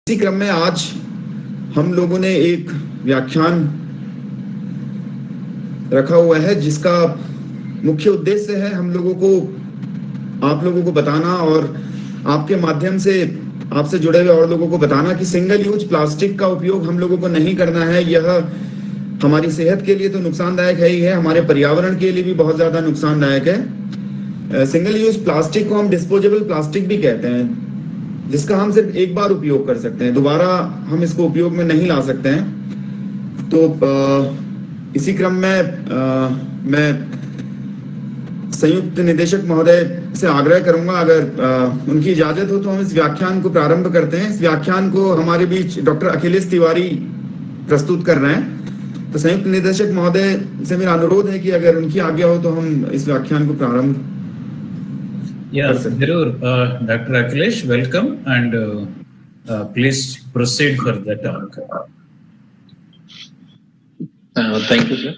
इसी क्रम में आज हम लोगों ने एक व्याख्यान रखा हुआ है जिसका मुख्य उद्देश्य है हम लोगों को आप लोगों को बताना और आपके माध्यम से आपसे जुड़े हुए और लोगों को बताना कि सिंगल यूज प्लास्टिक का उपयोग हम लोगों को नहीं करना है। यह हमारी सेहत के लिए तो नुकसानदायक है ही है, हमारे पर्यावरण के लिए भी बहुत ज्यादा नुकसानदायक है। सिंगल यूज प्लास्टिक को हम डिस्पोजेबल प्लास्टिक भी कहते हैं, जिसका हम सिर्फ एक बार उपयोग कर सकते हैं, दोबारा हम इसको उपयोग में नहीं ला सकते हैं। तो इसी क्रम में मैं संयुक्त निदेशक महोदय से आग्रह करूंगा, अगर उनकी इजाजत हो तो हम इस व्याख्यान को प्रारंभ करते हैं। इस व्याख्यान को हमारे बीच डॉक्टर अखिलेश तिवारी प्रस्तुत कर रहे हैं। तो संयुक्त निदेशक महोदय से मेरा अनुरोध है कि अगर उनकी आज्ञा हो तो हम इस व्याख्यान को प्रारंभ जरूर। Doctor Akhilesh, welcome and please proceed for the talk. Thank you sir.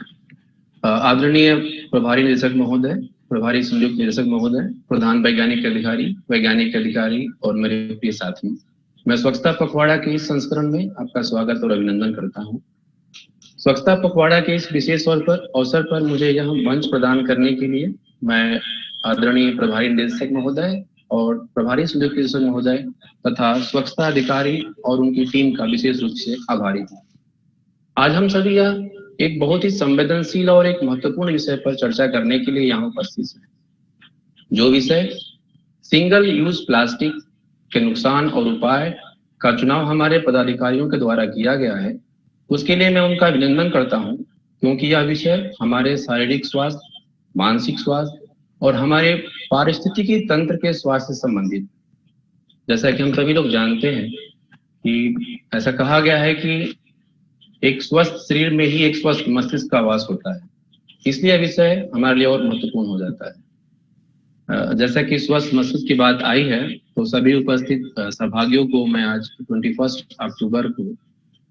आदरणीय प्रभारी निदेशक महोदय, प्रभारी संयुक्त निदेशक महोदय, प्रधान वैज्ञानिक अधिकारी और मेरे प्रिय साथी, मैं स्वच्छता पखवाड़ा के इस संस्करण में आपका स्वागत और अभिनंदन करता हूं। स्वच्छता पखवाड़ा के इस विशेष अवसर पर मुझे यह मंच प्रदान करने के लिए मैं आदरणीय प्रभारी निदेशक महोदय और प्रभारी संयुक्त निदेशक महोदय तथा स्वच्छता अधिकारी और उनकी टीम का विशेष रूप से आभारी हूँ। आज हम सभी यह एक बहुत ही संवेदनशील और एक महत्वपूर्ण विषय पर चर्चा करने के लिए यहाँ उपस्थित हैं, जो विषय सिंगल यूज प्लास्टिक के नुकसान और उपाय का चुनाव हमारे पदाधिकारियों के द्वारा किया गया है। उसके लिए मैं उनका अभिनंदन करता हूँ, क्योंकि यह विषय हमारे शारीरिक स्वास्थ्य, मानसिक स्वास्थ्य और हमारे पारिस्थितिकी तंत्र के स्वास्थ्य से संबंधित। जैसा कि हम सभी लोग जानते हैं कि ऐसा कहा गया है कि एक स्वस्थ शरीर में ही एक स्वस्थ मस्तिष्क का वास होता है, इसलिए यह विषय हमारे लिए और महत्वपूर्ण हो जाता है। जैसा कि स्वस्थ मस्तिष्क की बात आई है, तो सभी उपस्थित सहभागियों को मैं आज 21 अक्टूबर को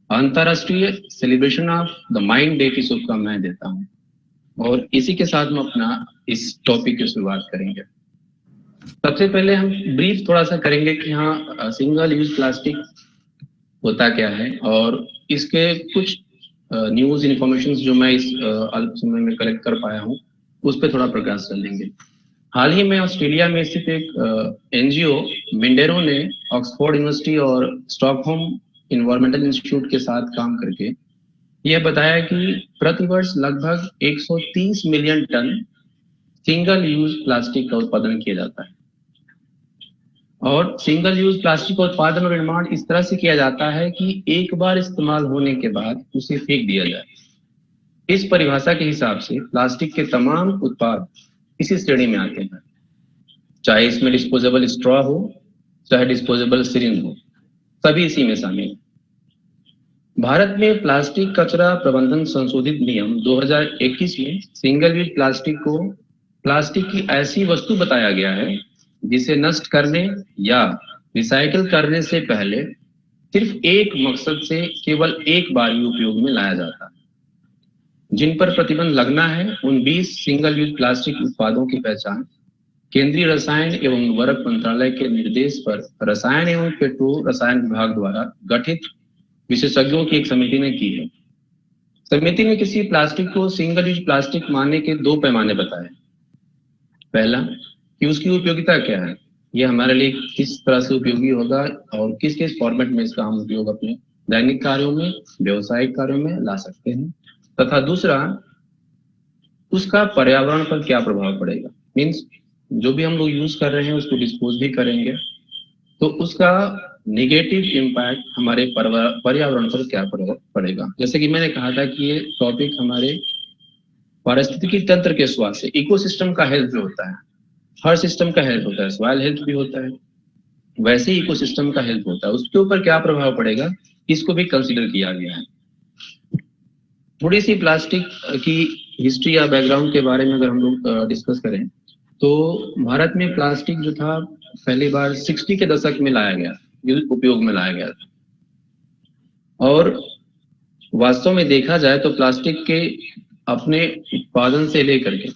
अंतर्राष्ट्रीय celebration of the mind day की शुभकामनाएं देता हूँ। और इसी के साथ हम अपना इस टॉपिक की शुरुआत करेंगे। सबसे पहले हम ब्रीफ थोड़ा सा करेंगे कि हाँ, सिंगल यूज प्लास्टिक होता क्या है और इसके कुछ न्यूज इन्फॉर्मेशन जो मैं इस अल्प समय में कलेक्ट कर पाया हूँ, उस पर थोड़ा प्रकाश डालेंगे। हाल ही में ऑस्ट्रेलिया में स्थित एक एनजीओ मिंडेरो ने ऑक्सफोर्ड यूनिवर्सिटी और स्टॉकहोम इन्वायरमेंटल इंस्टीट्यूट के साथ काम करके यह बताया कि प्रतिवर्ष लगभग 130 million ton single use plastic का उत्पादन किया जाता है। और सिंगल यूज प्लास्टिक का उत्पादन और निर्माण इस तरह से किया जाता है कि एक बार इस्तेमाल होने के बाद उसे फेंक दिया जाए। इस परिभाषा के हिसाब से प्लास्टिक के तमाम उत्पाद इसी श्रेणी में आते हैं, चाहे इसमें डिस्पोजेबल स्ट्रॉ हो, चाहे डिस्पोजेबल सिरिंज हो, सभी इसी में शामिल। भारत में प्लास्टिक कचरा प्रबंधन संशोधित नियम 2021 में सिंगल यूज प्लास्टिक को प्लास्टिक की ऐसी वस्तु बताया गया है जिसे नष्ट करने या रिसाइकिल करने से पहले सिर्फ एक मकसद से केवल एक बार ही उपयोग में लाया जाता है। जिन पर प्रतिबंध लगना है उन 20 सिंगल यूज प्लास्टिक उत्पादों की पहचान केंद्रीय रसायन एवं उर्वरक मंत्रालय के निर्देश पर रसायन एवं पेट्रो रसायन विभाग द्वारा गठित विशेषज्ञों की एक समिति ने की है। समिति ने किसी प्लास्टिक को सिंगल यूज प्लास्टिक मानने के 2 पैमाने बताए। पहला कि उसकी उपयोगिता क्या है, ये हमारे लिए किस तरह से उपयोगी होगा और किस किस फॉर्मेट में इसका हम उपयोग अपने दैनिक कार्यों में, व्यवसायिक कार्यों में ला सकते हैं। तथा दूसरा, उसका पर्यावरण पर क्या प्रभाव पड़ेगा, मीन्स जो भी हम लोग यूज कर रहे हैं उसको डिस्पोज भी करेंगे तो उसका नेगेटिव इम्पैक्ट हमारे पर्यावरण पर क्या पड़ेगा। जैसे कि मैंने कहा था कि ये टॉपिक हमारे पारिस्थितिकी तंत्र के स्वास्थ्य, इकोसिस्टम का हेल्थ जो होता है, हर सिस्टम का हेल्थ होता है, सॉइल हेल्थ भी होता है, वैसे ही इकोसिस्टम का हेल्थ होता है, उसके ऊपर क्या प्रभाव पड़ेगा इसको भी कंसीडर किया गया है। थोड़ी सी प्लास्टिक की हिस्ट्री या बैकग्राउंड के बारे में अगर हम लोग डिस्कस करें तो भारत में प्लास्टिक जो था पहली बार 60 के दशक में लाया गया, उपयोग में लाया गया था। और वास्तव में देखा जाए तो प्लास्टिक के अपने उत्पादन से लेकर के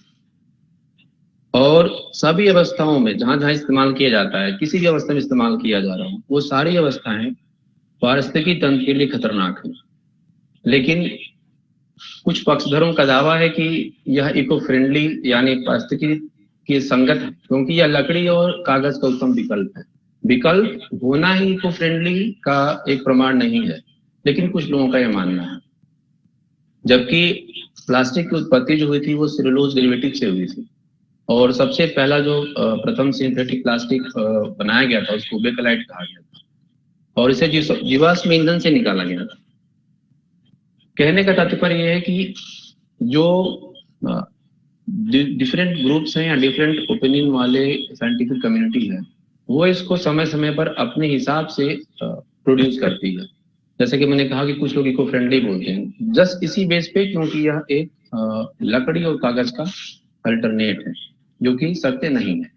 और सभी अवस्थाओं में जहां जहां इस्तेमाल किया जाता है, किसी भी अवस्था में इस्तेमाल किया जा रहा हो, वो सारी अवस्थाएं पारिस्थितिकी तंत्र के लिए खतरनाक है। लेकिन कुछ पक्षधरों का दावा है कि यह इको फ्रेंडली यानी पारिस्थितिकी के संगत है, क्योंकि यह लकड़ी और कागज का उत्तम विकल्प है। विकल्प होना ही इको फ्रेंडली का एक प्रमाण नहीं है, लेकिन कुछ लोगों का यह मानना है। जबकि प्लास्टिक की उत्पत्ति जो हुई थी वो सेलुलोज डेरिवेटिव से हुई थी, और सबसे पहला जो प्रथम सिंथेटिक प्लास्टिक बनाया गया था उसको बेकलाइट कहा गया था, और इसे जीवाश्म ईंधन से निकाला गया था। कहने का तात्पर्य यह है कि जो डिफरेंट ग्रुप्स हैं या डिफरेंट ओपिनियन वाले साइंटिफिक कम्युनिटी है, वो इसको समय समय पर अपने हिसाब से प्रोड्यूस करती है। जैसे कि मैंने कहा कि कुछ लोग इको फ्रेंडली बोलते हैं जस्ट इसी बेस पे, क्योंकि यह एक लकड़ी और कागज का अल्टरनेट है, जो कि सत्य नहीं है।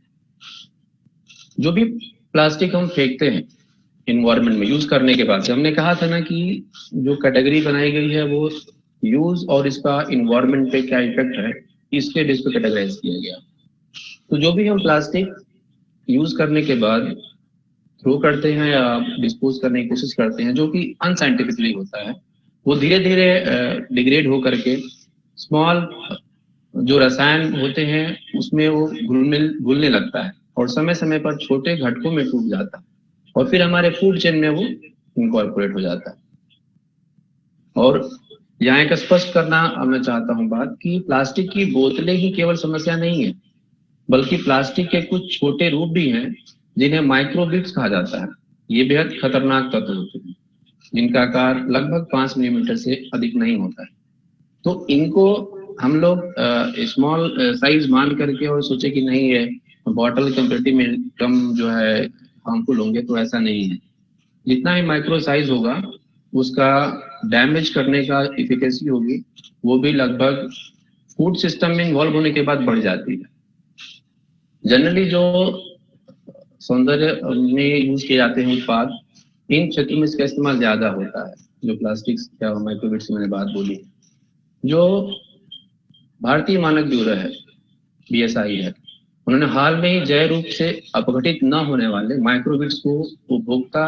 जो भी प्लास्टिक हम फेंकते हैं इन्वायरमेंट में यूज करने के बाद से, हमने कहा था ना कि जो कैटेगरी बनाई गई है वो यूज और इसका इन्वायरमेंट पे क्या इफेक्ट है, इसके बेस पे कैटेगराइज किया गया। तो जो भी हम प्लास्टिक यूज करने के बाद थ्रो करते हैं या डिस्पोज करने की कोशिश करते हैं, जो कि अनसाइंटिफिकली होता है, वो धीरे धीरे डिग्रेड हो करके स्मॉल जो रसायन होते हैं उसमें वो घुलने लगता है, और समय समय पर छोटे घटकों में टूट जाता है, और फिर हमारे फूड चेन में वो इनकॉर्पोरेट हो जाता है। और यहाँ एक स्पष्ट करना मैं चाहता हूँ बात कि प्लास्टिक की बोतलें ही केवल समस्या नहीं है, बल्कि प्लास्टिक के कुछ छोटे रूप भी हैं जिन्हें माइक्रोबिट्स कहा जाता है। ये बेहद खतरनाक तत्व होते हैं जिनका आकार लगभग 5 मिलीमीटर से अधिक नहीं होता है। तो इनको हम लोग स्मॉल साइज मान करके और सोचे कि नहीं है बॉटल कंपेरेटिव में कम जो है हार्मफुल होंगे, तो ऐसा नहीं है। जितना भी माइक्रो साइज होगा उसका डैमेज करने का इफिकेसी होगी वो भी लगभग फूड सिस्टम में इन्वॉल्व होने के बाद बढ़ जाती है। जनरली जो सौंदर्य में यूज किए जाते हैं उत्पाद, इन क्षेत्रों में इसका इस्तेमाल ज्यादा होता है। जो प्लास्टिक्स या माइक्रोबिट्स मैंने बात बोली, जो भारतीय मानक ब्यूरो है BSI है, उन्होंने हाल में ही जैव रूप से अपघटित न होने वाले माइक्रोबिट्स को उपभोक्ता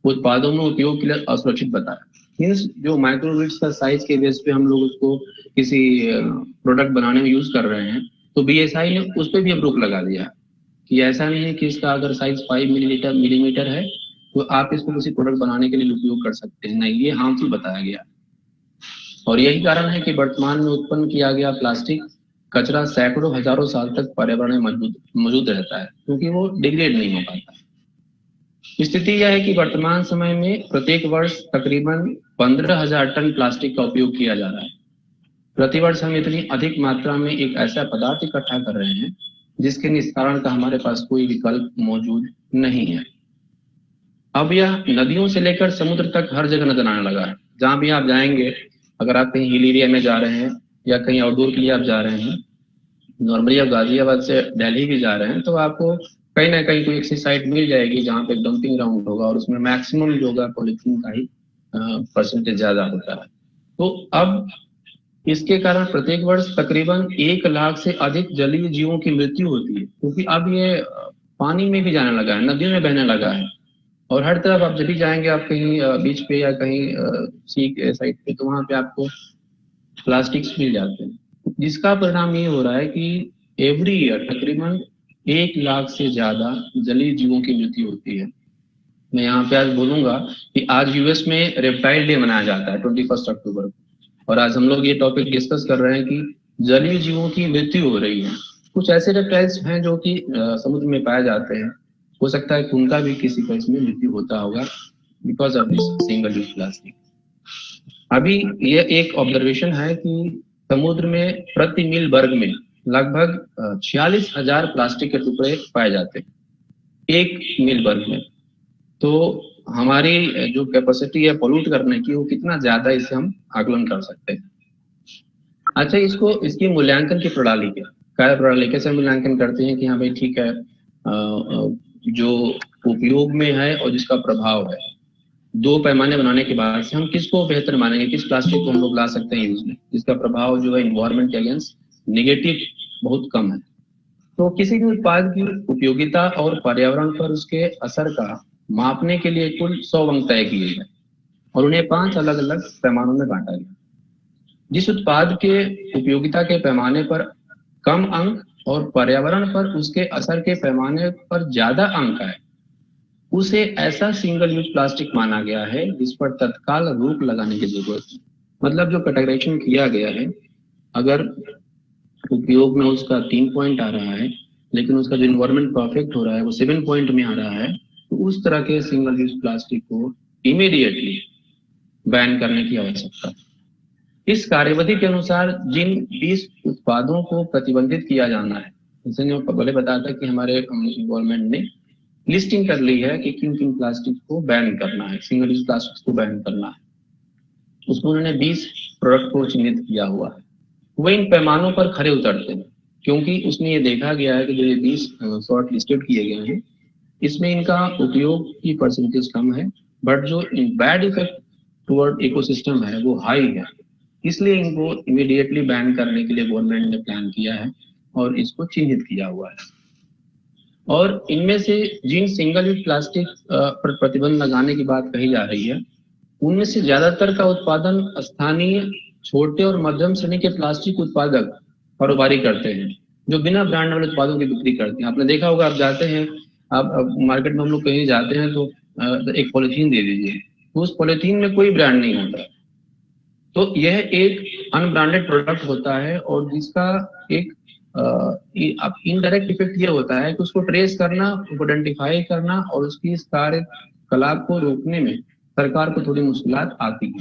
उत्पादों में उपयोग के लिए असुरक्षित बताया। मीन्स जो माइक्रोबिट्स का साइज के बेस पे हम लोग उसको किसी प्रोडक्ट बनाने में यूज कर रहे हैं, तो BSI ने उस पर भी अब रोक लगा दिया कि ऐसा नहीं है कि इसका अगर साइज 5 मिलीमीटर है तो आप इसको किसी प्रोडक्ट बनाने के लिए उपयोग कर सकते हैं, नहीं, ये हार्मफुल बताया गया। और यही कारण है कि वर्तमान में उत्पन्न किया गया प्लास्टिक कचरा सैकड़ों हजारों साल तक पर्यावरण में मौजूद रहता है, क्योंकि वो डिग्रेड नहीं हो पाता। स्थिति यह है कि वर्तमान समय में प्रत्येक वर्ष तकरीबन 15,000 टन प्लास्टिक का उपयोग किया जा रहा है। प्रतिवर्ष हम इतनी अधिक मात्रा में एक ऐसा पदार्थ इकट्ठा कर रहे हैं जिसके निस्तारण का हमारे पास कोई विकल्प मौजूद नहीं है। अब यह नदियों से लेकर समुद्र तक हर जगह नजर आने लगा है। जहां भी आप जाएंगे, अगर आप कहीं हिल एरिया में जा रहे हैं या कहीं आउटडोर के लिए आप जा रहे हैं, नॉर्मली आप गाजियाबाद से दिल्ली भी जा रहे हैं, तो आपको कहीं ना कहीं कोई ऐसी साइट मिल जाएगी जहाँ पे डंपिंग ग्राउंड होगा और उसमें मैक्सिमम जो होगा पॉलिथीन का ही परसेंटेज ज्यादा होता है। तो अब इसके कारण प्रत्येक वर्ष तकरीबन 1 लाख से अधिक जलीय जीवों की मृत्यु होती है, क्योंकि अब ये पानी में भी जाने लगा है, नदियों में बहने लगा है। और हर तरफ आप जब भी जाएंगे, आप कहीं बीच पे या कहीं सी के साइड पे, तो वहां पे आपको प्लास्टिक्स मिल जाते हैं, जिसका परिणाम ये हो रहा है कि एवरी ईयर तकरीबन 1 लाख से ज्यादा जलीय जीवों की मृत्यु होती है। मैं यहाँ पे आज बोलूंगा कि आज यूएस में रेप्टाइल डे मनाया जाता है 21 अक्टूबर को, और आज हम लोग ये टॉपिक डिस्कस कर रहे हैं कि जलीय जीवों की मृत्यु हो रही है। कुछ ऐसे रेप्टाइल्स हैं जो कि समुद्र में पाए जाते हैं, हो सकता है कि उनका भी किसी का इसमें मृत्यु होता होगा because of this single use plastic. अभी ये एक ऑब्जर्वेशन है कि समुद्र में प्रति मील वर्ग में लगभग 46,000 प्लास्टिक के टुकड़े पाए जाते हैं 1 मील वर्ग में। तो हमारी जो कैपेसिटी है पोल्यूट करने की, वो कितना ज्यादा, इसे हम आकलन कर सकते हैं। अच्छा, इसकी मूल्यांकन की प्रणाली क्या, कार्य प्रणाली कैसे मूल्यांकन करते हैं कि हाँ भाई ठीक है, जो उपयोग में है और जिसका प्रभाव है, 2 पैमाने बनाने के बाद से हम किसको बेहतर मानेंगे, किस प्लास्टिक को हम लोग ला सकते हैं यूज में, जिसका प्रभाव जो है इन्वायरमेंट के अगेंस्ट नेगेटिव बहुत कम है। तो किसी भी उत्पाद की उपयोगिता और पर्यावरण पर उसके असर का मापने के लिए कुल 100 अंक तय किए गए और उन्हें 5 अलग अलग पैमानों में बांटा गया। जिस उत्पाद के उपयोगिता के पैमाने पर कम अंक और पर्यावरण पर उसके असर के पैमाने पर ज्यादा अंक आए, उसे ऐसा सिंगल यूज प्लास्टिक माना गया है जिस पर तत्काल रोक लगाने की जरूरत है। मतलब जो कैटेगराइजेशन किया गया है, अगर उपयोग में उसका 3 पॉइंट आ रहा है लेकिन उसका जो इन्वायरमेंट परफेक्ट हो रहा है वो 7 पॉइंट में आ रहा है, तो उस तरह के सिंगल यूज प्लास्टिक को इमीडिएटली बैन करने की आवश्यकता है। इस कार्यविधि के अनुसार जिन 20 उत्पादों को प्रतिबंधित किया जाना है, जैसे मैं पहले बताया था कि हमारे गवर्नमेंट ने लिस्टिंग कर ली है कि किन किन प्लास्टिक को बैन करना है, सिंगल यूज प्लास्टिक को बैन करना है। उसमें उन्होंने 20 प्रोडक्ट को चिन्हित किया हुआ है। वो इन पैमानों पर खरे उतरते हैं क्योंकि उसमें ये देखा गया है कि जो ये 20 शॉर्ट लिस्टेड किए गए हैं, इसमें इनका उपयोग की परसेंटेज कम है, बट जो बैड इफेक्ट टुवर्ड इकोसिस्टम है वो हाई है। इसलिए इनको इमीडिएटली बैन करने के लिए गवर्नमेंट ने प्लान किया है और इसको चिन्हित किया हुआ है। और इनमें से जिन सिंगल यूज प्लास्टिक पर प्रतिबंध लगाने की बात कही जा रही है, उनमें से ज्यादातर का उत्पादन स्थानीय छोटे और मध्यम श्रेणी के प्लास्टिक उत्पादक कारोबारी करते हैं जो बिना ब्रांड वाले उत्पादों की बिक्री करते हैं। आपने देखा होगा, आप जाते हैं, आप मार्केट में हम लोग कहीं जाते हैं तो एक पॉलिथीन दे दीजिए, तो उस पॉलिथीन में कोई ब्रांड नहीं होता, तो यह एक अनब्रांडेड प्रोडक्ट होता है और जिसका एक इनडायरेक्ट इफेक्ट ये होता है कि उसको ट्रेस करना, उसको आइडेंटिफाई करना और उसकी कार्यकलाप को रोकने में सरकार को थोड़ी मुश्किलात आती है।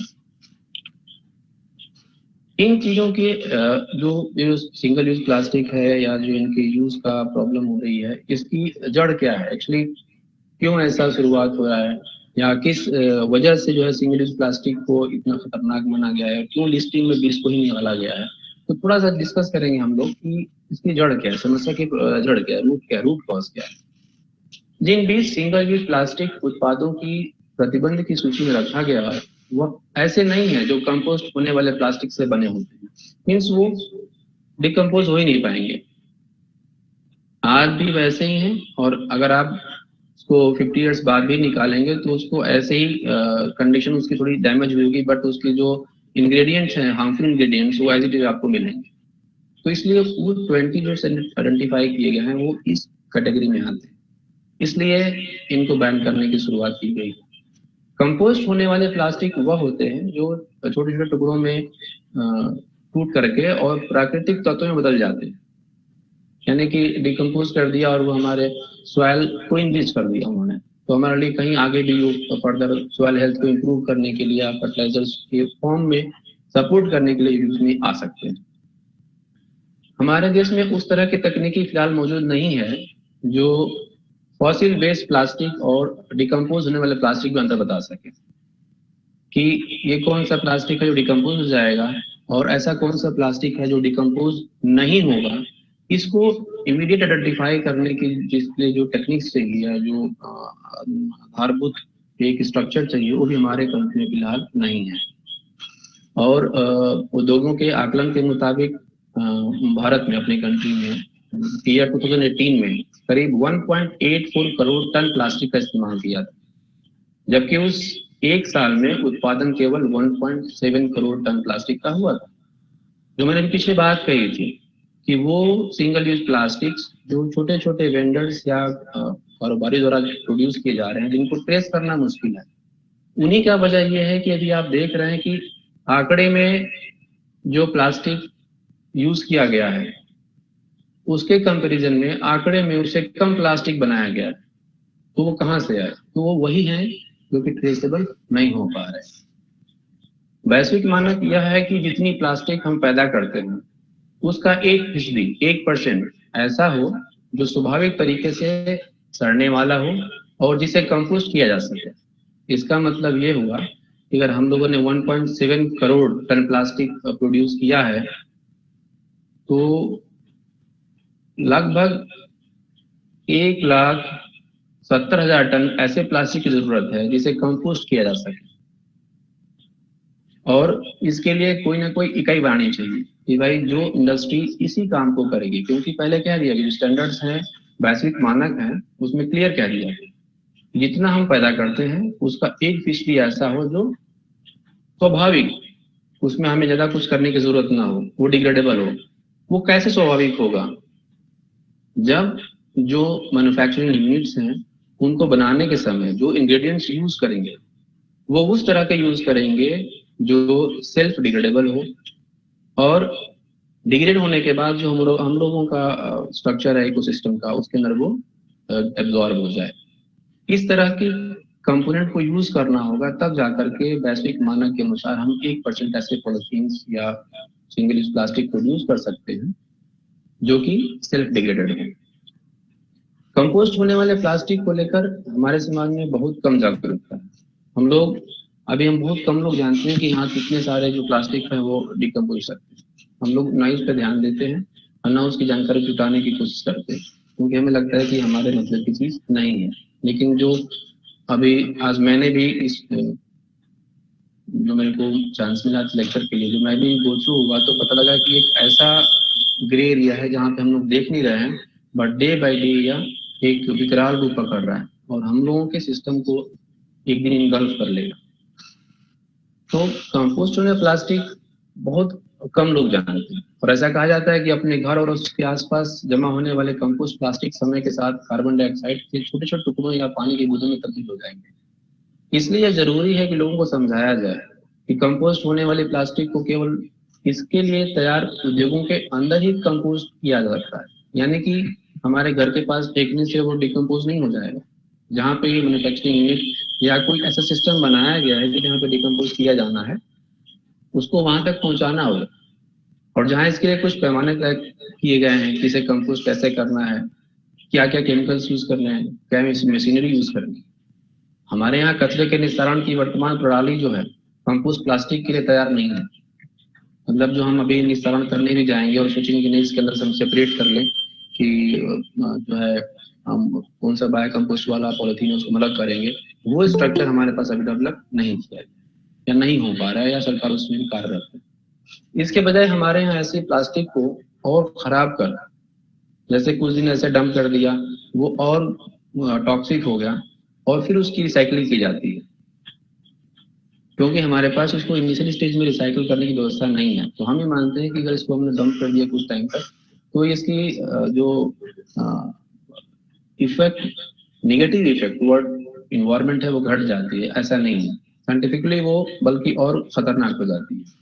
इन चीजों के जो सिंगल यूज प्लास्टिक है या जो इनके यूज का प्रॉब्लम हो रही है, इसकी जड़ क्या है, एक्चुअली क्यों ऐसा शुरुआत हो रहा है या किस वजह से जो है सिंगल यूज प्लास्टिक को इतना खतरनाक माना गया है, क्यों लिस्टिंग में 20 को ही निकाला गया है, तो थोड़ा सा डिस्कस करेंगे हम लोग कि इसकी जड़ क्या है, समस्या की जड़ क्या है, रूट कॉज क्या है। जिन 20 सिंगल यूज प्लास्टिक उत्पादों की प्रतिबंध की सूची में रखा गया है वह ऐसे नहीं है जो कंपोस्ट होने वाले प्लास्टिक से बने होते हैं, मीन्स वो डिकम्पोज हो ही नहीं पाएंगे, आज भी वैसे ही हैं। और अगर आप उसको 50 इयर्स बाद भी निकालेंगे तो उसको ऐसे ही कंडीशन उसकी थोड़ी डैमेज हुई होगी, बट उसकी जो इंग्रेडिएंट्स हैं, हार्मफुल इंग्रेडिएंट्स, वो एज इट इज आपको मिलेंगे। तो इसलिए वो 20 जो आइडेंटिफाई किए गए हैं वो इस कैटेगरी में आते हैं, इसलिए इनको बैन करने की शुरुआत की गई। कंपोस्ट होने वाले प्लास्टिक वह होते हैं जो छोटे छोटे टुकड़ों में टूट करके और प्राकृतिक तत्वों में बदल जाते हैं, यानी कि डिकम्पोज कर दिया और वो हमारे सॉइल को इनरिच कर दिया उन्होंने, तो हमारे लिए कहीं आगे भी फर्दर सॉइल हेल्थ को इम्प्रूव करने के लिए फर्टिलाइजर्स के फॉर्म में सपोर्ट करने के लिए यूज में आ सकते हैं। हमारे देश में उस तरह की तकनीकी फिलहाल मौजूद नहीं है जो फॉसिल बेस्ड प्लास्टिक और डिकम्पोज होने वाले प्लास्टिक में अंतर बता सके कि ये कौन सा प्लास्टिक है जो डिकम्पोज हो जाएगा और ऐसा कौन सा प्लास्टिक है जो डिकम्पोज नहीं होगा। इसको इमीडिएट आइडेंटिफाई करने की जिसके जो टेक्निक्स चाहिए, जो आधारभूत एक स्ट्रक्चर चाहिए, वो भी हमारे कंट्री में फिलहाल नहीं है। और उद्योगों के आकलन के मुताबिक भारत में, अपनी कंट्री में ईयर 2018 में करीब 1.84 करोड़ टन प्लास्टिक का इस्तेमाल किया था, जबकि उस एक साल में उत्पादन केवल 1.7 करोड़ टन प्लास्टिक का हुआ था। जो मैंने पीछे बात कही थी कि वो सिंगल यूज प्लास्टिक्स जो छोटे छोटे वेंडर्स या कारोबारी द्वारा प्रोड्यूस किए जा रहे हैं, जिनको ट्रेस करना मुश्किल है, उन्हीं का वजह यह है कि यदि आप देख रहे हैं कि आंकड़े में जो प्लास्टिक यूज किया गया है उसके कंपैरिजन में आंकड़े में उससे कम प्लास्टिक बनाया गया है, तो वो कहां से आए, तो वो वही है जो कि ट्रेसेबल नहीं हो पा रहे। वैश्विक मानक यह है कि जितनी प्लास्टिक हम पैदा करते हैं उसका 1% ऐसा हो जो स्वाभाविक तरीके से सड़ने वाला हो और जिसे कंपोस्ट किया जा सके। इसका मतलब ये हुआ कि अगर हम लोगों ने 1.7 करोड़ टन प्लास्टिक प्रोड्यूस किया है तो लगभग 1,70,000 टन ऐसे प्लास्टिक की जरूरत है जिसे कंपोस्ट किया जा सके, और इसके लिए कोई ना कोई इकाई बनानी चाहिए कि भाई जो इंडस्ट्री इसी काम को करेगी, क्योंकि पहले कह दिया कि जो स्टैंडर्ड्स हैं, वैश्विक मानक हैं, उसमें क्लियर कह दिया जितना हम पैदा करते हैं उसका 1% ऐसा हो जो स्वाभाविक, उसमें हमें ज्यादा कुछ करने की जरूरत ना हो, वो डिग्रेडेबल हो। वो कैसे स्वाभाविक होगा? जब जो मैन्युफैक्चरिंग यूनिट्स हैं उनको बनाने के समय जो इंग्रेडिएंट्स यूज करेंगे वो उस तरह के यूज करेंगे जो सेल्फ डिग्रेडेबल हो, और डिग्रेड होने के बाद जो हम लोगों का स्ट्रक्चर है इकोसिस्टम का, उसके अंदर वो एब्जॉर्ब हो जाए। इस तरह की कंपोनेंट को यूज करना होगा, तब जाकर के वैश्विक मानक के अनुसार हम 1% ऐसे पॉलिथीन या सिंगल यूज प्लास्टिक प्रोड्यूस कर सकते हैं जो कि सेल्फ डिग्रेडेड है। कंपोस्ट होने वाले प्लास्टिक को लेकर हमारे समाज में बहुत कम जागरूकता है। हम बहुत कम लोग जानते हैं कि हाँ कितने सारे जो प्लास्टिक है वो डिकम्पोज सकते हैं। हम लोग ना उस पर ध्यान देते हैं और ना उसकी जानकारी जुटाने की कोशिश करते हैं, क्योंकि हमें लगता है कि हमारे मतलब की चीज नहीं है। लेकिन जो अभी आज मैंने भी इस जो मेरे को चांस मिला लेक्चर के लिए, जो मैं भी गो थ्रू हुआ, तो पता लगा कि एक ऐसा ग्रे एरिया है जहाँ पे हम लोग देख नहीं रहे हैं, बट डे बाय डे या एक विकराल रूप पकड़ रहा है और हम लोगों के सिस्टम को एक दिन इनगल्फ कर लेगा। तो कंपोस्ट होने प्लास्टिक बहुत कम लोग जानते हैं, और ऐसा कहा जाता है कि अपने घर और उसके आसपास जमा होने वाले कंपोस्ट प्लास्टिक समय के साथ कार्बन डाइऑक्साइड के छोटे छोटे टुकड़ों या पानी की बूंदों में तब्दील हो जाएंगे। इसलिए यह जरूरी है कि लोगों को समझाया जाए कि कंपोस्ट होने वाले प्लास्टिक को केवल इसके लिए तैयार उद्योगों के अंदर ही कंपोस्ट किया जा सकता है, यानी कि हमारे घर के पास फेंकने से वो डिकम्पोज नहीं हो जाएगा। जहाँ पे मैन्युफैक्चरिंग यूनिट या कोई ऐसा सिस्टम बनाया गया है कि जहाँ पे डिकम्पोज किया जाना है, उसको वहां तक पहुंचाना होगा। और जहाँ इसके लिए कुछ पैमाने तय किए गए हैं कि इसे कंपोस्ट कैसे करना है, क्या क्या केमिकल्स यूज करने हैं, क्या मशीनरी यूज करनी है। हमारे यहाँ कचरे के निस्तारण की वर्तमान प्रणाली जो है कंपोस्ट प्लास्टिक के लिए तैयार नहीं है। मतलब जो हम अभी निस्तारण करने भी जाएंगे और सोचेंगे कि नहीं इसके अंदर से हम सेपरेट कर लें कि जो है हम कौन सा बायो कंपोस्ट वाला पॉलिथीन उसको अलग करेंगे, वो स्ट्रक्चर हमारे पास अभी डेवलप नहीं किया है या नहीं हो पा रहा है, या सरकार उसमें भी कार्यरत है। इसके बजाय हमारे यहाँ ऐसे प्लास्टिक को और खराब कर, जैसे कुछ दिन ऐसे डंप कर दिया, वो और टॉक्सिक हो गया और फिर उसकी रिसाइकलिंग की जाती है, क्योंकि हमारे पास उसको इनिशियल स्टेज में रिसाइकिल करने की व्यवस्था नहीं है। तो हम ये मानते हैं कि अगर इसको हमने डंप कर दिया कुछ टाइम तक, तो इसकी जो effect, negative effect word environment है वो घट जाती है। ऐसा नहीं है, साइंटिफिकली वो बल्कि और खतरनाक हो जाती है।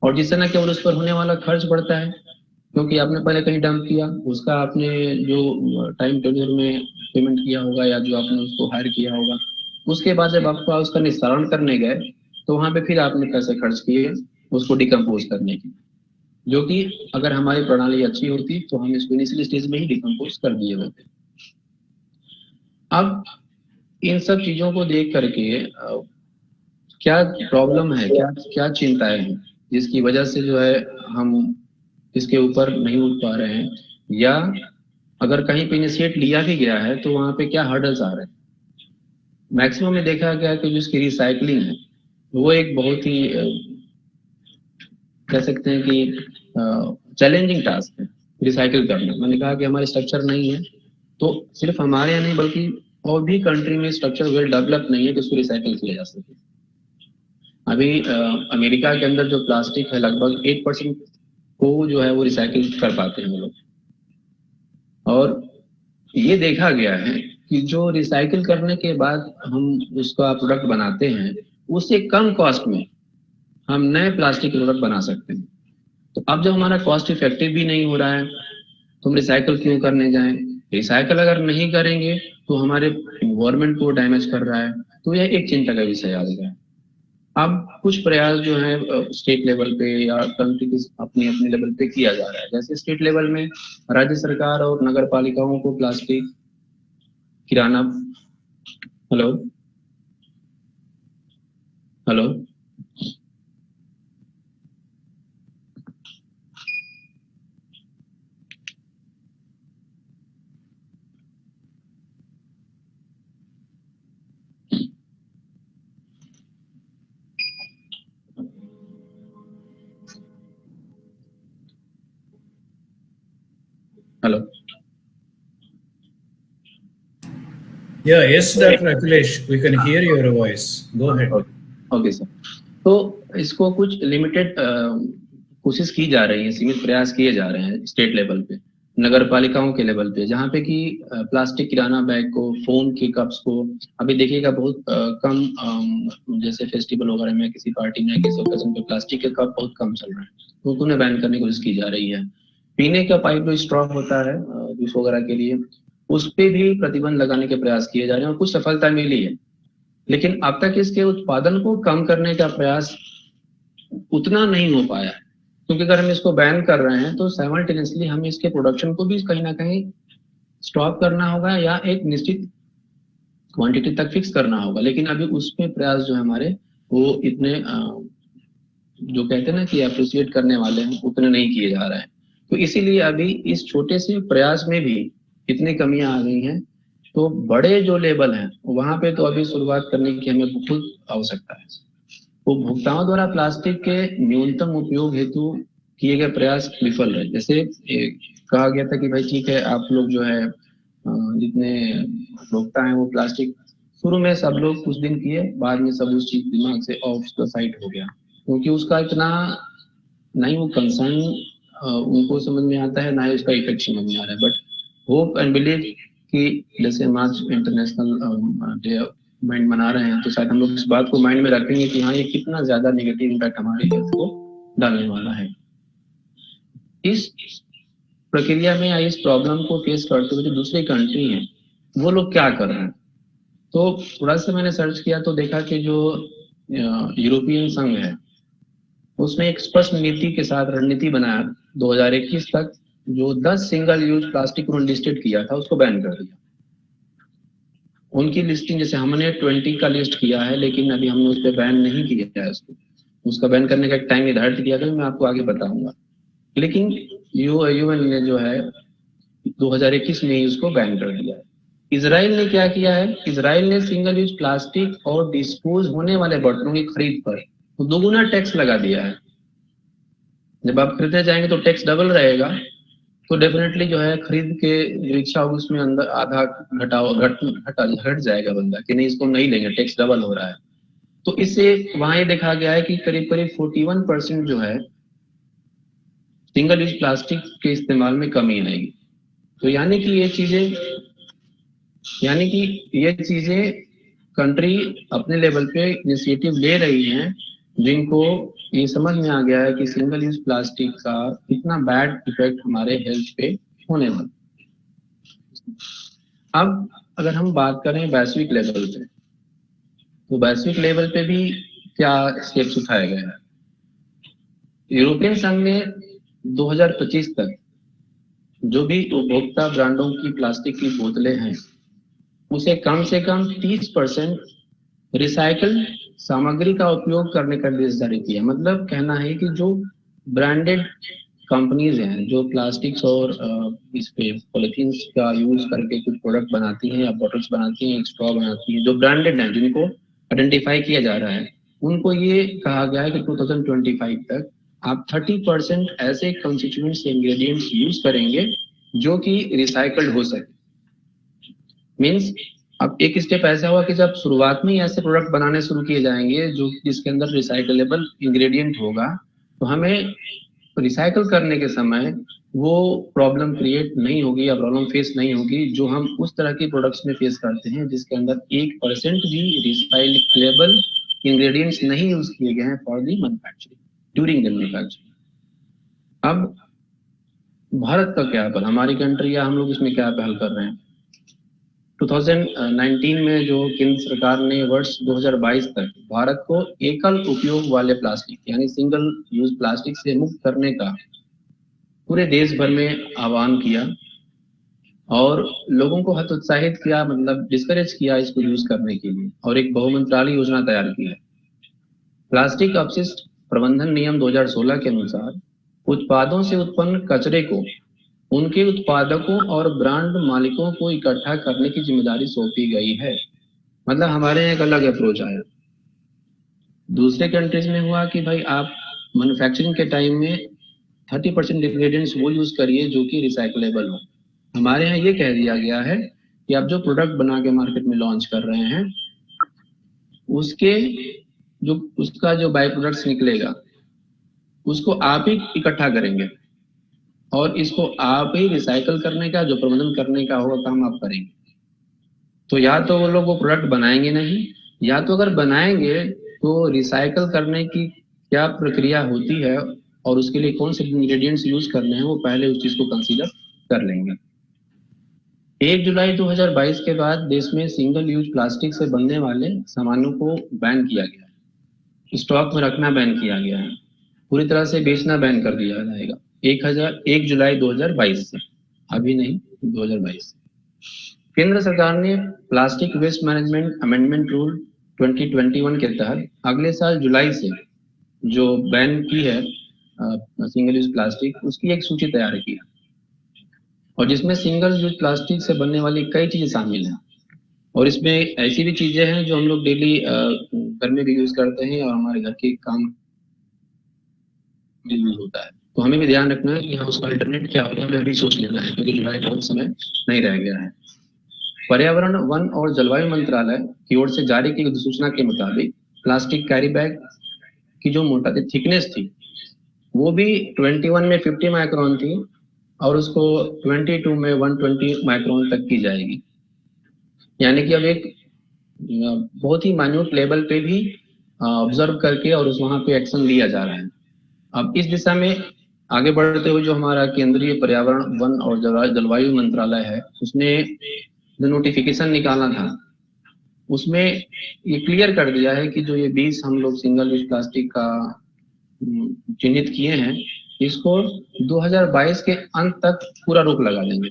और जिससे न केवल उस पर होने वाला खर्च बढ़ता है, क्योंकि आपने पहले कहीं डंप किया, उसका आपने जो टाइम टेन्योर में पेमेंट किया होगा या जो आपने उसको हायर किया होगा, उसके बाद जब आप उसका निस्तारण करने गए तो वहां पे फिर आपने पैसे खर्च किए उसको डिकम्पोज करने की, जो कि अगर हमारी प्रणाली अच्छी होती तो हम इसको इनिशियल स्टेज में ही डिकम्पोज कर दिए होते। अब इन सब चीजों को देख करके क्या प्रॉब्लम है, क्या क्या चिंताएं हैं जिसकी वजह से जो है हम इसके ऊपर नहीं उठ पा रहे हैं, या अगर कहीं पे इनिशिएट लिया भी गया है तो वहां पे क्या हर्डल्स आ रहे हैं। मैक्सिमम में देखा गया कि जो इसकी रिसाइकलिंग है वो एक बहुत ही कह सकते हैं कि चैलेंजिंग टास्क है रिसाइकिल करना। मैंने कहा कि हमारे स्ट्रक्चर नहीं है, तो सिर्फ हमारे यहाँ नहीं बल्कि और भी कंट्री में स्ट्रक्चर वेल डेवलप नहीं है कि उसको रिसाइकिल किया जा सके। अभी अमेरिका के अंदर जो प्लास्टिक है लगभग 8% को जो है वो रिसाइकिल कर पाते हैं वो लोग। और ये देखा गया है कि जो रिसाइकिल करने के बाद हम उसका प्रोडक्ट बनाते हैं, उससे कम कॉस्ट में हम नए प्लास्टिक प्रोडक्ट बना सकते हैं। तो अब जब हमारा कॉस्ट इफेक्टिव भी नहीं हो रहा है तो हम रिसाइकिल क्यों करने जाएं? रिसाइकिल अगर नहीं करेंगे तो हमारे इन्वायरमेंट को डैमेज कर रहा है। तो यह एक चिंता का विषय आ गया है। अब कुछ प्रयास जो है स्टेट लेवल पे या कंट्री के अपनी अपने लेवल पे किया जा रहा है। जैसे स्टेट लेवल में राज्य सरकार और नगर पालिकाओं को प्लास्टिक, किराना, hello hello hello Yeah, yes, Dr. Akhilesh, we can hear your voice. Go ahead. Okay sir, तो इसको कुछ लिमिटेड कोशिश की जा रही है, सीमित प्रयास किए जा रहे हैं स्टेट लेवल पे, नगर पालिकाओं के लेवल पे, जहाँ पे कि प्लास्टिक किराना बैग को, फोन के कप्स को, अभी देखिएगा बहुत कम, जैसे फेस्टिवल वगैरह में, किसी पार्टी में, किसी ओकेजन पे प्लास्टिक के कप बहुत कम चल रहे हैं, तो उन्हें बैन करने की कोशिश की जा रही है। पीने का पाइप जो स्ट्रॉ होता है जूस वगैरह के लिए, उस पे भी प्रतिबंध लगाने के प्रयास किए जा रहे हैं और कुछ सफलता मिली है, लेकिन अब तक इसके उत्पादन को कम करने का प्रयास उतना नहीं हो पाया है, क्योंकि अगर हम इसको बैन कर रहे हैं तो साइमल्टेनियसली हमें इसके प्रोडक्शन को भी कहीं ना कहीं स्टॉप करना होगा या एक निश्चित क्वांटिटी तक फिक्स करना होगा, लेकिन अभी उसमें प्रयास जो है हमारे वो इतने जो कहते हैं ना कि अप्रिशिएट करने वाले हैं, उतने नहीं किए जा रहे हैं। तो इसीलिए अभी इस छोटे से प्रयास में भी इतनी कमियां आ गई हैं, तो बड़े जो लेवल हैं वहां पे तो अभी शुरुआत करने की हमें बहुत आवश्यकता है। उपभोक्ताओं द्वारा प्लास्टिक के न्यूनतम उपयोग हेतु किए गए प्रयास विफल रहे। जैसे कहा गया था कि भाई ठीक है, आप लोग जो है जितने उपभोक्ता हैं वो प्लास्टिक, शुरू में सब लोग कुछ दिन किए, बाद में सब उस चीज दिमाग से ऑफ द साइड हो गया, क्योंकि उसका इतना नहीं वो कंसर्न उनको समझ में आता है, ना ही उसका इफेक्ट समझ में आ रहा है। बट होप एंड बिलीव कि जैसे मार्च इंटरनेशनल डे माइंड मना रहे हैं, तो शायद हम लोग इस बात को माइंड में रखेंगे कि हाँ, ये कितना ज्यादा नेगेटिव इम्पैक्ट हमारे हेल्थ को डालने वाला है। इस प्रक्रिया में या इस प्रॉब्लम को फेस करते हुए जो दूसरी कंट्री है वो लोग क्या कर रहे हैं, तो थोड़ा सा मैंने सर्च किया तो देखा कि जो यूरोपियन संघ है उसने एक स्पष्ट नीति के साथ रणनीति बनाया 2021 तक, जो 10 सिंगल यूज प्लास्टिक उन्होंने लिस्टेड किया था उसको बैन कर दिया। उनकी लिस्टिंग जैसे हमने 20 का लिस्ट किया है, लेकिन अभी हमने उस पर बैन नहीं किया है उसको, उसका बैन करने का एक टाइम निर्धारित किया गया, मैं आपको आगे बताऊंगा। लेकिन यूएन ने जो है 2021 में ही उसको बैन कर दिया है। इजराइल ने क्या किया है, इजराइल ने सिंगल यूज प्लास्टिक और डिस्पोज होने वाले बर्तनों की खरीद पर तो दोगुना टैक्स लगा दिया है। जब आप खरीदने जाएंगे तो टैक्स डबल रहेगा, तो डेफिनेटली जो है खरीद के जो इच्छा होगी उसमें अंदर आधा घट जाएगा बंदा कि नहीं इसको नहीं लेंगे, टैक्स डबल हो रहा है। तो इससे वहां ये देखा गया है कि करीब करीब 41% जो है सिंगल यूज प्लास्टिक के इस्तेमाल में कमी आएगी। तो यानी कि ये चीजें कंट्री अपने लेवल पे इनिशिएटिव ले रही हैं, जिनको ये समझ में आ गया है कि सिंगल यूज प्लास्टिक का कितना बैड इफेक्ट हमारे हेल्थ पे होने वाला। अब अगर हम बात करें वैश्विक लेवल पे, तो वैश्विक लेवल पे भी क्या स्टेप्स उठाए गए हैं। यूरोपियन संघ ने 2025 तक जो भी उपभोक्ता ब्रांडों की प्लास्टिक की बोतलें हैं उसे कम से कम 30% रिसाइकल सामग्री का उपयोग करने का निर्देश जारी किया। मतलब कहना है कि जो ब्रांडेड कंपनीज हैं जो प्लास्टिक्स और इस पे पॉलिथीन का यूज करके कुछ प्रोडक्ट बनाती हैं या बॉटल्स बनाती हैं, स्ट्रॉ बनाती हैं, जो ब्रांडेड हैं जिनको आइडेंटिफाई किया जा रहा है, उनको ये कहा गया है कि 2025 तक आप 30% ऐसे कंस्टिट्यूएंट्स इंग्रेडिएंट्स यूज करेंगे जो कि रिसाइकल्ड हो सके। मीन्स अब एक स्टेप ऐसा हुआ कि जब शुरुआत में ही ऐसे प्रोडक्ट बनाने शुरू किए जाएंगे जो जिसके अंदर रिसाइकलेबल इंग्रेडिएंट होगा, तो हमें रिसाइकल करने के समय वो प्रॉब्लम क्रिएट नहीं होगी या प्रॉब्लम फेस नहीं होगी जो हम उस तरह की प्रोडक्ट्स में फेस करते हैं जिसके अंदर 1% भी रिसाइकलेबल इंग्रेडिएंट्स नहीं यूज किए गए हैं for the manufacturing, during the manufacturing. अब भारत का क्या पहल, हमारी कंट्री या हम लोग इसमें क्या पहल कर रहे हैं। 2019 में जो केंद्र सरकार ने वर्ष 2022 तक भारत को एकल उपयोग वाले प्लास्टिक यानी सिंगल यूज प्लास्टिक से मुक्त करने का पूरे देश भर में आह्वान किया और लोगों को हतोत्साहित किया, मतलब डिस्करेज किया इसको यूज करने के लिए, और एक बहुमंत्रालय योजना तैयार की है। प्लास्टिक अपशिष्ट प्रबंधन नियम 2016 के अनुसार उत्पादों से उत्पन्न कचरे को उनके उत्पादकों और ब्रांड मालिकों को इकट्ठा करने की जिम्मेदारी सौंपी गई है। मतलब हमारे यहाँ एक अलग अप्रोच आया। दूसरे कंट्रीज में हुआ कि भाई आप मैन्युफैक्चरिंग के टाइम में 30% इंग्रेडिएंट्स वो यूज करिए जो कि रिसाइकलेबल हो। हमारे यहाँ ये कह दिया गया है कि आप जो प्रोडक्ट बना के मार्केट में लॉन्च कर रहे हैं उसका जो बाय प्रोडक्ट्स निकलेगा उसको आप ही इकट्ठा करेंगे और इसको आप ही रिसाइकल करने का, जो प्रबंधन करने का होगा काम आप करेंगे। तो या तो वो लोग वो प्रोडक्ट बनाएंगे नहीं, या तो अगर बनाएंगे तो रिसाइकल करने की क्या प्रक्रिया होती है और उसके लिए कौन से इंग्रेडिएंट्स यूज करने हैं वो पहले उस चीज को कंसीडर कर लेंगे। 1 जुलाई 2022 के बाद देश में सिंगल यूज प्लास्टिक से बनने वाले सामानों को बैन किया गया है, स्टॉक में रखना बैन किया गया है, पूरी तरह से बेचना बैन कर दिया जाएगा 1 जुलाई 2022 से, अभी नहीं 2022 से। केंद्र सरकार ने plastic waste management amendment rule 2021 के तहत अगले साल जुलाई से जो बैन की है सिंगल यूज प्लास्टिक, उसकी एक सूची तैयार की है और जिसमें सिंगल यूज प्लास्टिक से बनने वाली कई चीजें शामिल हैं और इसमें ऐसी भी चीजें हैं जो हम लोग डेली घर में भी यूज करते हैं और हमारे घर के काम भी यूज होता है। तो हमें भी ध्यान रखना है कि हाँ उसका अल्टरनेट क्या होगा, हमें भी सोच लेना है क्योंकि जुलाई बहुत समय नहीं रह गया है। पर्यावरण, वन और जलवायु मंत्रालय की ओर से जारी की अधिसूचना के मुताबिक प्लास्टिक कैरी बैग की जो मोटा थिकनेस थी वो भी 21 में 50 माइक्रोन थी और उसको 22 में 120 माइक्रोन तक की जाएगी। यानी कि अब एक बहुत ही माइन्यूट लेवल पे भी ऑब्जर्व करके और उस वहां पे एक्शन लिया जा रहा है। अब इस दिशा में आगे बढ़ते हुए जो हमारा केंद्रीय पर्यावरण, वन और जलवायु मंत्रालय है, उसने जो नोटिफिकेशन निकाला था उसमें ये क्लियर कर दिया है कि जो ये 20 हम लोग सिंगल यूज प्लास्टिक का चिन्हित किए हैं, इसको 2022 के अंत तक पूरा रोक लगा देंगे।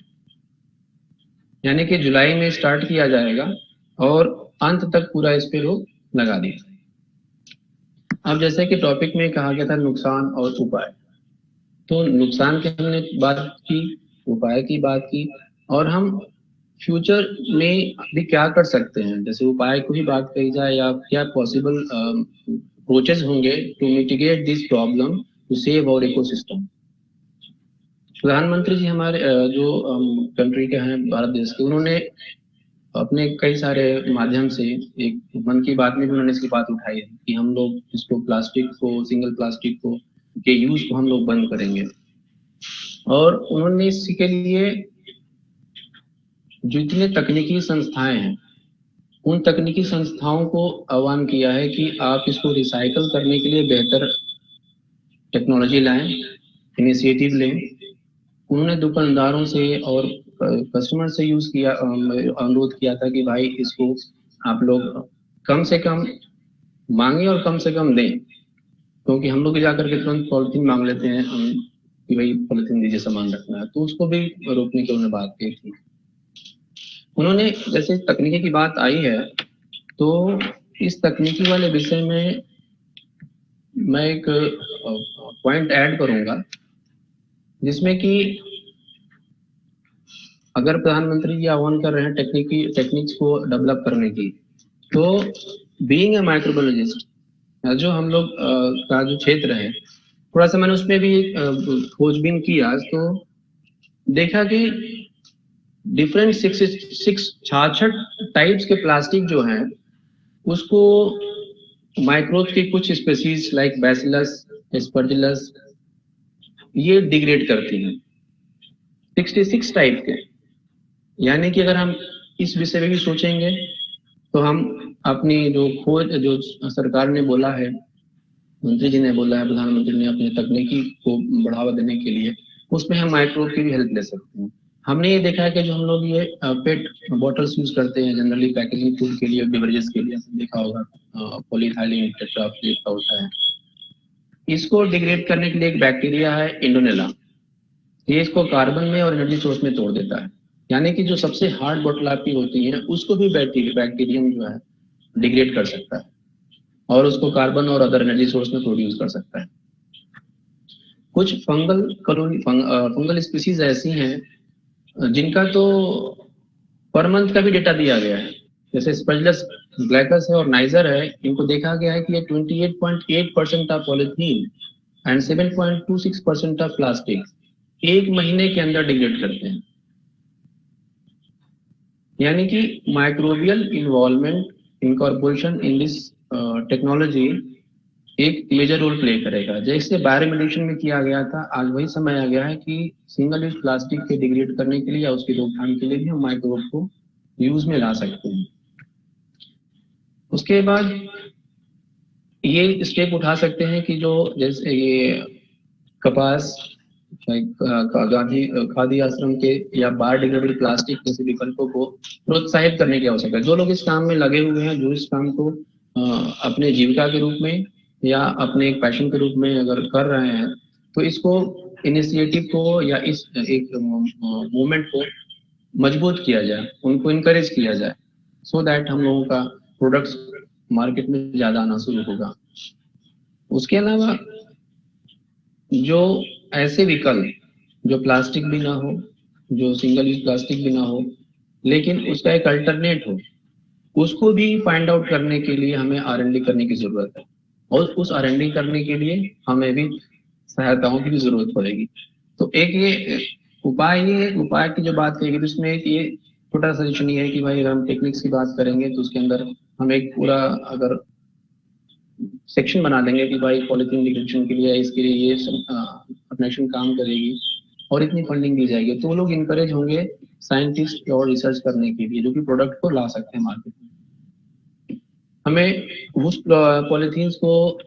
यानी कि जुलाई में स्टार्ट किया जाएगा और अंत तक पूरा इस पे रोक लगा दिया। अब जैसे कि टॉपिक में कहा गया था नुकसान और उपाय, तो नुकसान की हमने बात की, उपाय की बात की और हम फ्यूचर में भी क्या कर सकते हैं, जैसे उपाय को ही बात कही जाए या क्या पॉसिबल अप्रोचेस होंगे to mitigate this problem to save our ecosystem. प्रधानमंत्री जी हमारे जो कंट्री के हैं, भारत देश के, उन्होंने अपने कई सारे माध्यम से एक मन की बात में भी उन्होंने इसकी बात उठाई है कि हम लोग इसको प्लास्टिक को, सिंगल प्लास्टिक को के यूज को हम लोग बंद करेंगे और उन्होंने इसके लिए जितने तकनीकी संस्थाएं हैं उन तकनीकी संस्थाओं को आह्वान किया है कि आप इसको रिसाइकल करने के लिए बेहतर टेक्नोलॉजी लाएं, इनिशिएटिव लें। उन्होंने दुकानदारों से और कस्टमर से यूज किया, अनुरोध किया था कि भाई इसको आप लोग कम से कम मांगे और कम से कम दें, क्योंकि हम लोग जाकर के तुरंत पॉलिथीन मांग लेते हैं हम कि भाई पॉलिथीन दीजिए, सामान रखना है, तो उसको भी रोकने की उन्होंने बात की थी। उन्होंने जैसे तकनीकी की बात आई है तो इस तकनीकी वाले विषय में मैं एक पॉइंट ऐड करूंगा जिसमें कि अगर प्रधानमंत्री जी आह्वान कर रहे हैं टेक्निक्स को डेवलप करने की, तो बीइंग ए माइक्रोबायोलॉजिस्ट, जो हम लोग का जो क्षेत्र है, थोड़ा सा मैंने उसमें भी खोजबीन की आज, तो देखा कि डिफरेंट 66 टाइप्स के प्लास्टिक जो हैं उसको माइक्रोब्स के कुछ स्पीसीज लाइक बैसिलस, एस्परजिलस ये डिग्रेड करती हैं 66 टाइप के। यानी कि अगर हम इस विषय में भी सोचेंगे तो हम अपनी जो खोज, जो सरकार ने बोला है, मंत्री जी ने बोला है, प्रधानमंत्री ने अपने तकनीकी को बढ़ावा देने के लिए, उसमें हम माइक्रोब की भी हेल्प ले सकते हैं। हमने ये देखा है कि जो हम लोग ये पेट बॉटल्स यूज करते हैं जनरली पैकेजिंग फूड के लिए, बेवरेजेस के लिए, देखा होगा पॉलीथाइलीन टेट्राफ्लेट का होता है। इसको डिग्रेड करने के लिए एक बैक्टीरिया है इंडोनेला, ये इसको कार्बन में और एनर्जी सोर्स में तोड़ देता है। यानी कि जो सबसे हार्ड बॉटल आपकी होती है उसको भी बैक्टीरियम जो है डिग्रेड कर सकता है और उसको कार्बन और अदर एनर्जी सोर्स में प्रोड्यूस कर सकता है। कुछ फंगल स्पीसीज ऐसी हैं जिनका तो पर मंथ का भी डेटा दिया गया है, जैसे स्पैजिलस ग्लाइकस है और नाइजर है। इनको देखा गया है कि ये 28.8% of polythene and 7.26% of plastic 1 महीने के अंदर डिग्रेड करते हैं। यानी कि microbial involvement incorporation in this technology एक मेजर रोल प्ले करेगा। जैसे बायोरिमेडिएशन में किया गया था, आज वही समय आ गया है कि सिंगल यूज प्लास्टिक के डिग्रेड करने के लिए या उसकी रोकथाम के लिए भी हम माइक्रोब को यूज में ला सकते हैं। उसके बाद ये स्टेप उठा सकते हैं कि जो जैसे ये कपास, खादी आश्रम के या बायोडिग्रेडेबल प्लास्टिक जैसे विकल्पों को प्रोत्साहित करने की आवश्यकता है। जो लोग इस काम में लगे हुए हैं, जो इस काम को अपने जीविका के रूप में या अपने एक पैशन के रूप में अगर कर रहे हैं, तो इसको इनिशिएटिव को या इस एक मूवमेंट को मजबूत किया जाए, उनको इनकरेज किया जाए, सो दैट हम लोगों का प्रोडक्ट्स मार्केट में ज्यादा आना शुरू होगा। उसके अलावा जो ऐसे विकल्प जो प्लास्टिक भी ना हो, जो सिंगल यूज प्लास्टिक भी ना हो, लेकिन उसका एक अल्टरनेट हो, उसको भी फाइंड आउट करने के लिए हमें R&D करने की जरूरत है। और उस R&D करने के लिए हमें भी सहायताओं की भी जरूरत पड़ेगी। तो एक ये उपाय की जो बात करेगी, तो इसमें ये छोटा सजेशन ये है कि भाई अगर हम टेक्निक्स की बात करेंगे तो उसके अंदर हम एक पूरा अगर सेक्शन बना देंगे कि भाई पॉलिथीन डिटेक्शन के लिए इसके लिए ये ऑर्गेनाइजेशन काम करेगी और इतनी फंडिंग दी जाएगी, तो वो लोग इनकरेज होंगे साइंटिस्ट और रिसर्च करने के लिए, जो कि प्रोडक्ट को ला सकते हैं मार्केट में। हमें उस पॉलिथीन्स को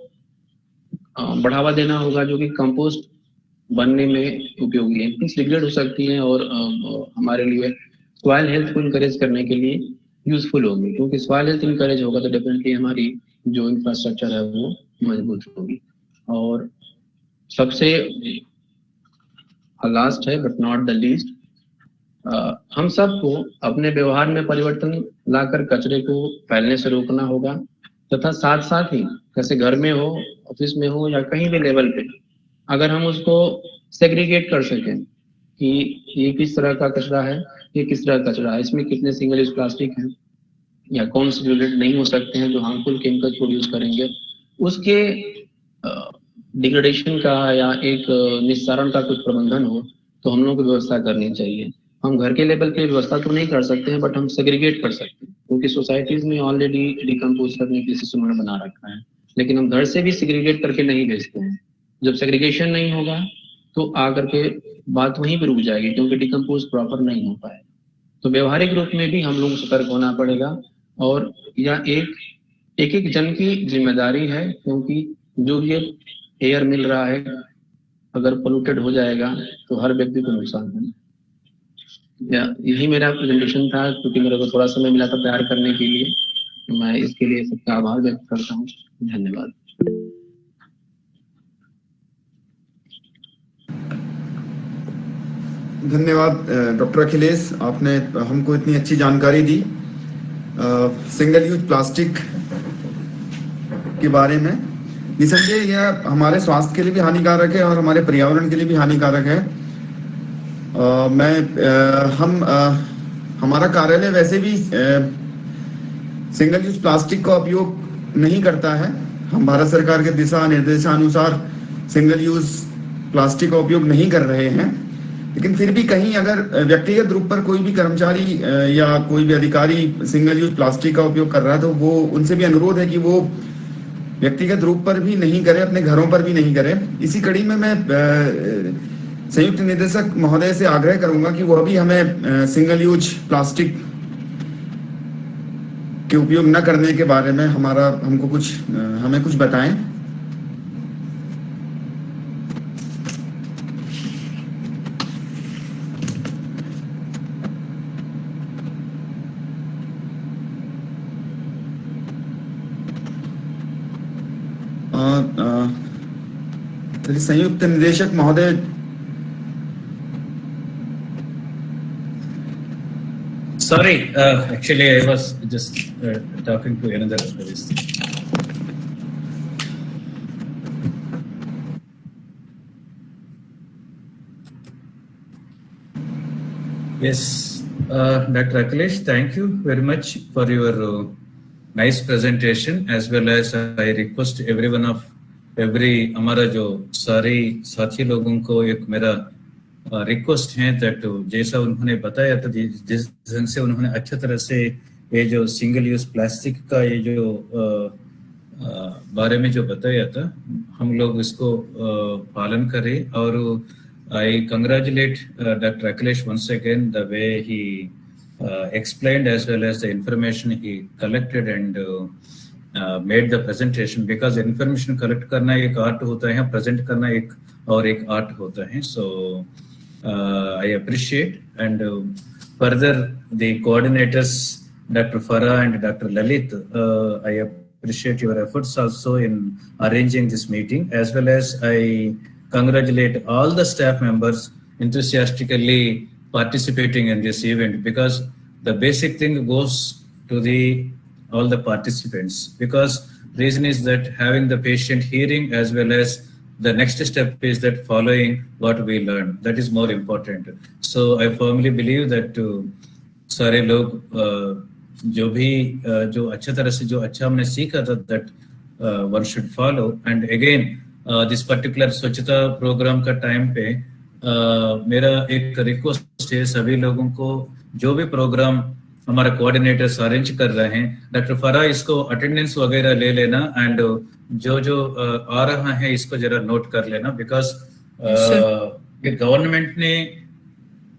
बढ़ावा देना होगा जो कि कंपोस्ट बनने में उपयोगी है, डिग्रेड हो सकती है और हमारे लिए सॉइल हेल्थ को इनकरेज करने के लिए यूजफुल होगी। क्योंकि सॉइल हेल्थ इनकरेज होगा तो डेफिनेटली हमारी जो इंफ्रास्ट्रक्चर है वो मजबूत होगी। और सबसे लास्ट है बट नॉट द लीस्ट, हम सबको अपने व्यवहार में परिवर्तन लाकर कचरे को फैलने से रोकना होगा, तथा साथ साथ ही जैसे घर में हो, ऑफिस में हो या कहीं भी लेवल पे, अगर हम उसको सेग्रीगेट कर सकें कि ये किस तरह का कचरा है, ये किस तरह का कचरा है, इसमें कितने सिंगल यूज प्लास्टिक हैं या कौन से डिग्रेड नहीं हो सकते हैं जो हार्मफुल केमिकल प्रोड्यूस करेंगे, उसके डिग्रेडेशन का या एक निस्तारण का कुछ प्रबंधन हो तो हम लोगों को व्यवस्था करनी चाहिए। हम घर के लेवल पे व्यवस्था तो नहीं कर सकते हैं, बट हम सेग्रीगेट कर सकते हैं, क्योंकि सोसाइटीज में ऑलरेडी डिकम्पोज करने के सिस्टम उन्होंने बना रखा है, लेकिन हम घर से भी सेग्रीगेट करके नहीं भेजते हैं। जब सेग्रीगेशन नहीं होगा तो आकर के बात वहीं पर रुक जाएगी, क्योंकि डिकम्पोज प्रॉपर नहीं हो पाएगा। तो व्यवहारिक रूप में भी हम लोग सतर्क होना पड़ेगा, और यह एक जन की जिम्मेदारी है, क्योंकि जो ये एयर मिल रहा है अगर पोल्यूटेड हो जाएगा तो हर व्यक्ति को नुकसान है। यही मेरा प्रेजेंटेशन था, क्योंकि मेरे को थोड़ा समय मिला था तैयार करने के लिए, तो मैं इसके लिए सबका आभार व्यक्त करता हूँ। धन्यवाद। धन्यवाद डॉक्टर अखिलेश, आपने हमको इतनी अच्छी जानकारी दी सिंगल यूज प्लास्टिक के बारे में। निसंदेह यह हमारे स्वास्थ्य के लिए भी हानिकारक है और हमारे पर्यावरण के लिए भी हानिकारक है। हमारा कार्यालय वैसे भी सिंगल यूज प्लास्टिक का उपयोग नहीं करता है। हम भारत सरकार के दिशा निर्देशानुसार सिंगल यूज प्लास्टिक का उपयोग नहीं कर रहे हैं, लेकिन फिर भी कहीं अगर व्यक्तिगत रूप पर कोई भी कर्मचारी या कोई भी अधिकारी सिंगल यूज प्लास्टिक का उपयोग कर रहा है तो वो उनसे भी अनुरोध है कि वो व्यक्तिगत रूप पर भी नहीं करे, अपने घरों पर भी नहीं करे। इसी कड़ी में मैं संयुक्त निदेशक महोदय से आग्रह करूंगा कि वह भी हमें सिंगल यूज प्लास्टिक के उपयोग न करने के बारे में हमें कुछ बताएं। संयुक्त निदेशक महोदय, sorry, actually I was just talking to another yes, Dr. Akhilesh, thank you very much for your nice presentation, as well as I request हमारा जो सारे साथी लोगों को एक मेरा रिक्वेस्ट है दैट जैसा उन्होंने बताया था, जिस ढंग से उन्होंने अच्छा तरह से ये जो सिंगल यूज प्लास्टिक का ये जो बारे में जो बताया था, हम लोग इसको पालन करें. और आई congratulate doctor Akhilesh once again the way he explained as well as the information he collected and made the presentation, because information collect करना एक आर्ट होता है, present करना एक और एक आर्ट होता है. So I appreciate, and further the coordinators Dr. Farah and Dr. Lalit, I appreciate your efforts also in arranging this meeting, as well as I congratulate all the staff members enthusiastically participating in this event, because the basic thing goes to all the participants, because reason is that having the patient hearing as well as the next step is that following what we learn, that is more important. So I firmly believe that सारे लोग जो भी जो अच्छा तरह से जो अच्छा हमने सीखा था, that one should follow. And again this particular स्वच्छता प्रोग्राम का टाइम पे मेरा एक रिक्वेस्ट है सभी लोगों को, जो भी प्रोग्राम हमारा कोऑर्डिनेटर्स अरेंज कर रहे हैं, डॉक्टर फरा इसको अटेंडेंस वगैरह ले लेना, एंड जो आ रहा है इसको जरा नोट कर लेना, बिकॉज ये गवर्नमेंट ने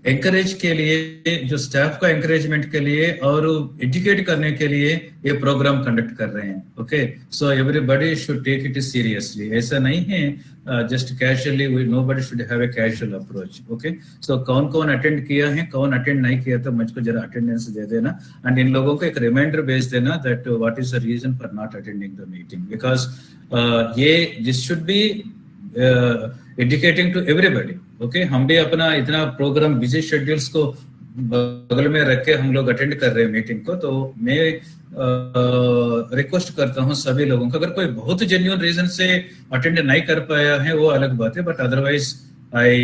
एंकरेज के लिए, जो स्टाफ का एंकरेजमेंट के लिए और एजुकेट करने के लिए ये प्रोग्राम कंडक्ट कर रहे हैं. Okay, so everybody should take it seriously. ऐसा नहीं है just casually, nobody should have a casual approach. Okay, so कौन कौन अटेंड किया है, कौन अटेंड नहीं किया, तो मुझको जरा अटेंडेंस दे देना, एंड इन लोगों को एक रिमाइंडर भेज देना that what is the reason for not attending the meeting, because ये this should be educating to everybody. Okay, हम भी अपना इतना प्रोग्राम बिजी शेड्यूल्स को बगल में रख के हम लोग अटेंड कर रहे हैं मीटिंग को, तो मैं रिक्वेस्ट करता हूं सभी लोगों को, अगर कोई बहुत जेन्युइन रीजन से अटेंड नहीं कर पाया है वो अलग बात है, but otherwise I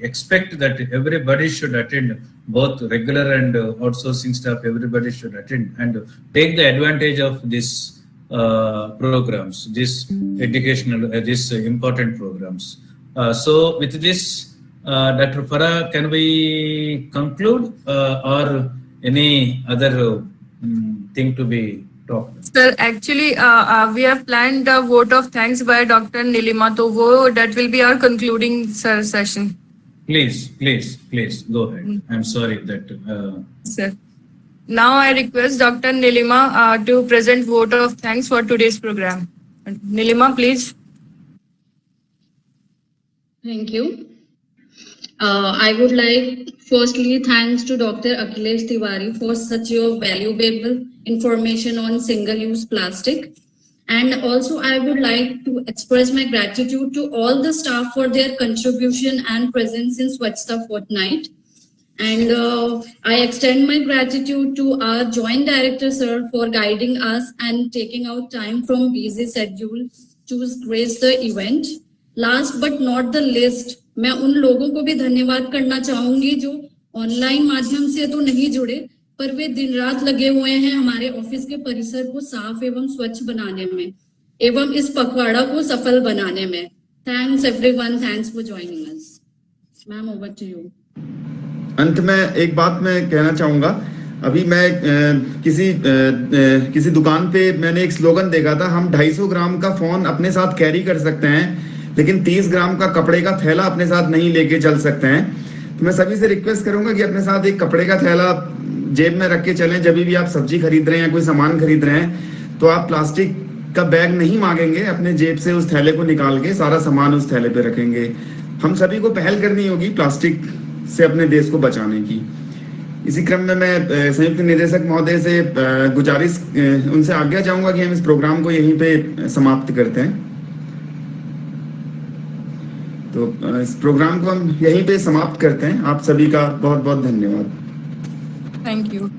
expect that everybody should attend, both regular and outsourcing staff, everybody should attend and take the advantage of this programs, this educational, this important programs. So with this, Dr. Farah, can we conclude or any other thing to be talked? Sir, actually we have planned a vote of thanks by Dr. Nilima, so that will be our concluding session. Please go ahead. I'm sorry that Sir, now I request Dr. Nilima to present vote of thanks for today's program. Nilima, please. Thank you. I would like firstly thanks to Dr. Akhilesh Tiwari for such a valuable information on single-use plastic. And also I would like to express my gratitude to all the staff for their contribution and presence in Swachhta Fortnight. And I extend my gratitude to our Joint Director, sir, for guiding us and taking out time from busy schedule to grace the event. Last but not the least, मैं उन लोगों को भी धन्यवाद करना चाहूंगी जो online माध्यम से तो नहीं जुड़े, पर वे दिन रात लगे हुए हैं हमारे ऑफिस के परिसर को साफ एवं स्वच्छ बनाने में एवं इस पखवाड़ा को सफल बनाने में. Thanks everyone, thanks for joining us. Ma'am, over to you. अंत में एक बात मैं कहना चाहूंगा. अभी मैं किसी दुकान पे मैंने एक स्लोगन देखा था, हम 250 ग्राम का फोन अपने साथ कैरी कर सकते हैं लेकिन 30 ग्राम का कपड़े का थैला अपने साथ नहीं लेके चल सकते हैं. तो मैं सभी से रिक्वेस्ट करूंगा कि अपने साथ एक कपड़े का थैला जेब में रख के चलें. जब भी आप सब्जी खरीद रहे हैं, कोई सामान खरीद रहे हैं, तो आप प्लास्टिक का बैग नहीं मांगेंगे, अपने जेब से उस थैले को निकाल के सारा सामान उस थैले पे रखेंगे. हम सभी को पहल करनी होगी प्लास्टिक से अपने देश को बचाने की. इसी क्रम में मैं संयुक्त निदेशक महोदय से गुजारिश, उनसे आज्ञा चाहूंगा कि हम इस प्रोग्राम को यहीं पे समाप्त करते हैं. तो इस प्रोग्राम को हम यहीं पे समाप्त करते हैं. आप सभी का बहुत बहुत धन्यवाद. Thank you.